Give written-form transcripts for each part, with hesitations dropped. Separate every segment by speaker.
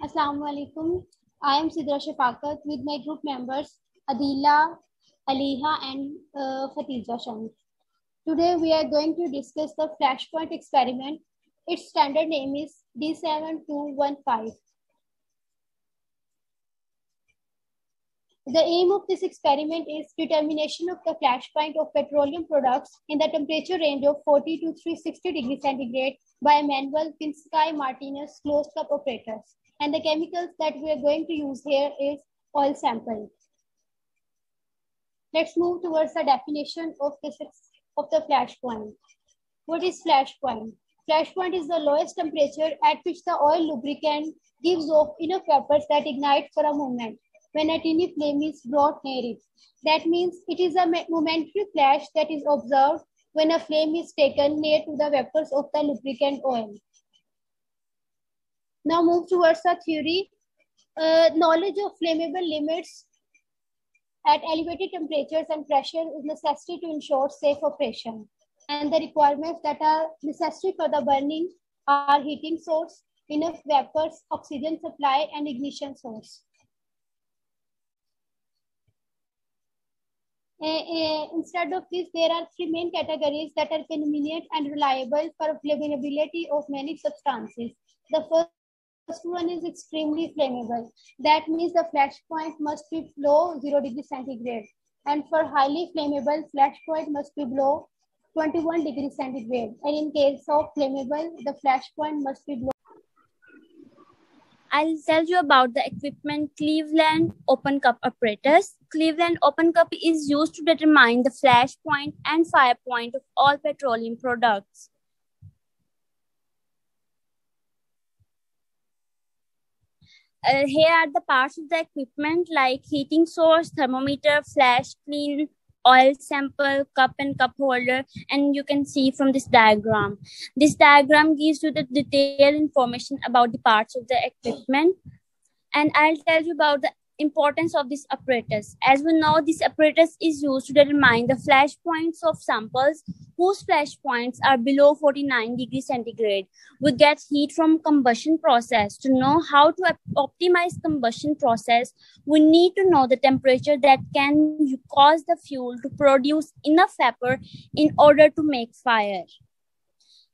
Speaker 1: Assalamu alaikum. I am Sidra Shafaqat with my group members Adila, Aliha, and Fatiza Shams. Today we are going to discuss the flashpoint experiment. Its standard name is D7215. The aim of this experiment is determination of the flash point of petroleum products in the temperature range of 40 to 360 degrees centigrade by manual Pinsky-Martinez closed cup operators. And the chemicals that we are going to use here is oil sample. Let's move towards the definition of the flash point. What is flash point? Flash point is the lowest temperature at which the oil lubricant gives off enough vapors that ignite for a moment when a tiny flame is brought near it. That means it is a momentary flash that is observed when a flame is taken near to the vapors of the lubricant oil. Now move towards the theory. Knowledge of flammable limits at elevated temperatures and pressure is necessary to ensure safe operation. And the requirements that are necessary for the burning are heating source, enough vapors, oxygen supply, and ignition source. Instead of this, there are three main categories that are convenient and reliable for flammability of many substances. The first one is extremely flammable. That means the flash point must be below 0 degrees centigrade. And for highly flammable, flash point must be below 21 degrees centigrade. And in case of flammable, the flash point must be below.
Speaker 2: I'll tell you about the equipment Cleveland Open Cup apparatus. Cleveland Open Cup is used to determine the flash point and fire point of all petroleum products. Here are the parts of the equipment like heating source, thermometer, flash, clean, oil sample, cup and cup holder, and you can see from this diagram. This diagram gives you the detailed information about the parts of the equipment. And I'll tell you about the importance of this apparatus. As we know, this apparatus is used to determine the flash points of samples whose flash points are below 49 degrees centigrade. We get heat from combustion process. To know how to optimize combustion process, we need to know the temperature that can cause the fuel to produce enough vapor in order to make fire.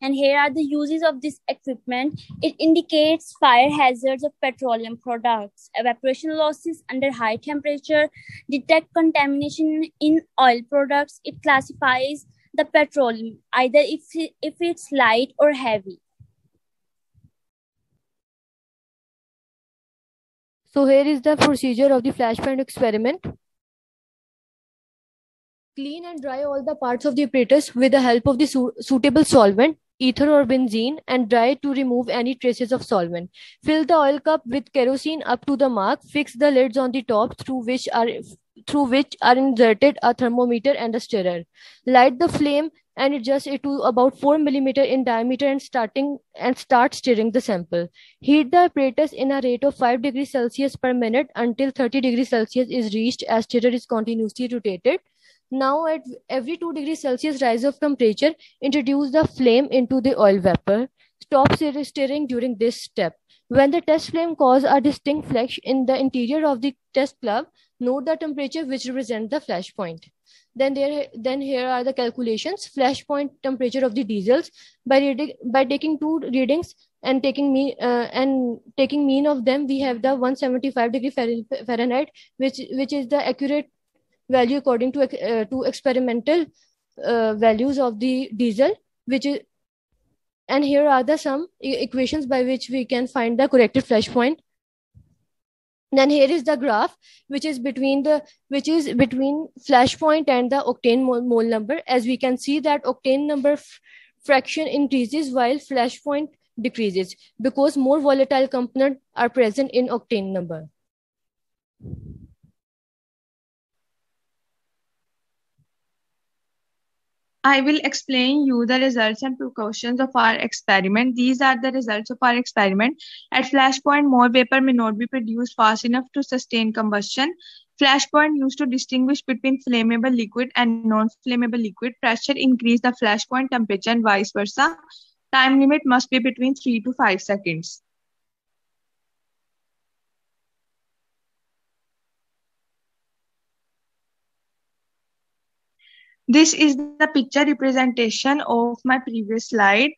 Speaker 2: And here are the uses of this equipment. It indicates fire hazards of petroleum products, evaporation losses under high temperature, detect contamination in oil products. It classifies the petroleum, either if it's light or heavy.
Speaker 3: So here is the procedure of the flash point experiment. Clean and dry all the parts of the apparatus with the help of the suitable solvent, ether or benzene, and dry to remove any traces of solvent. Fill the oil cup with kerosene up to the mark. Fix the lids on the top through which are inserted a thermometer and a stirrer. Light the flame and adjust it to about 4 mm in diameter and start stirring the sample. Heat the apparatus in a rate of 5 degrees Celsius per minute until 30 degrees Celsius is reached as stirrer is continuously rotated. Now at every 2 degrees Celsius rise of temperature, introduce the flame into the oil vapor. Stop stirring during this step. When the test flame causes a distinct flash in the interior of the test glove, note the temperature which represents the flash point. Then here are the calculations. Flash point temperature of the diesels by taking two readings and taking mean of them, we have the 175 degree Fahrenheit, which is the accurate value according to experimental values of the diesel, and here are the some equations by which we can find the corrected flash point. Then here is the graph which is between flash point and the octane mole number. As we can see that octane number fraction increases while flash point decreases because more volatile components are present in octane number.
Speaker 4: I will explain you the results and precautions of our experiment. These are the results of our experiment. At flash point, more vapor may not be produced fast enough to sustain combustion. Flash point used to distinguish between flammable liquid and non-flammable liquid. Pressure increase the flash point temperature and vice versa. Time limit must be between 3 to 5 seconds. This is the picture representation of my previous slide.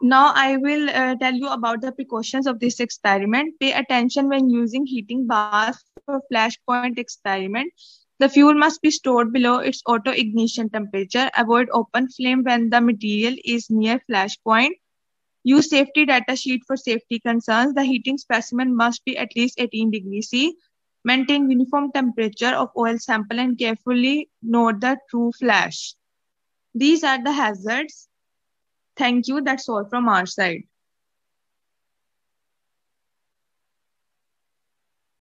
Speaker 4: Now I will tell you about the precautions of this experiment. Pay attention when using heating baths for flashpoint experiment. The fuel must be stored below its auto ignition temperature. Avoid open flame when the material is near flashpoint. Use safety data sheet for safety concerns. The heating specimen must be at least 18 degrees C. Maintain uniform temperature of oil sample and carefully note the true flash. These are the hazards. Thank you. That's all from our side.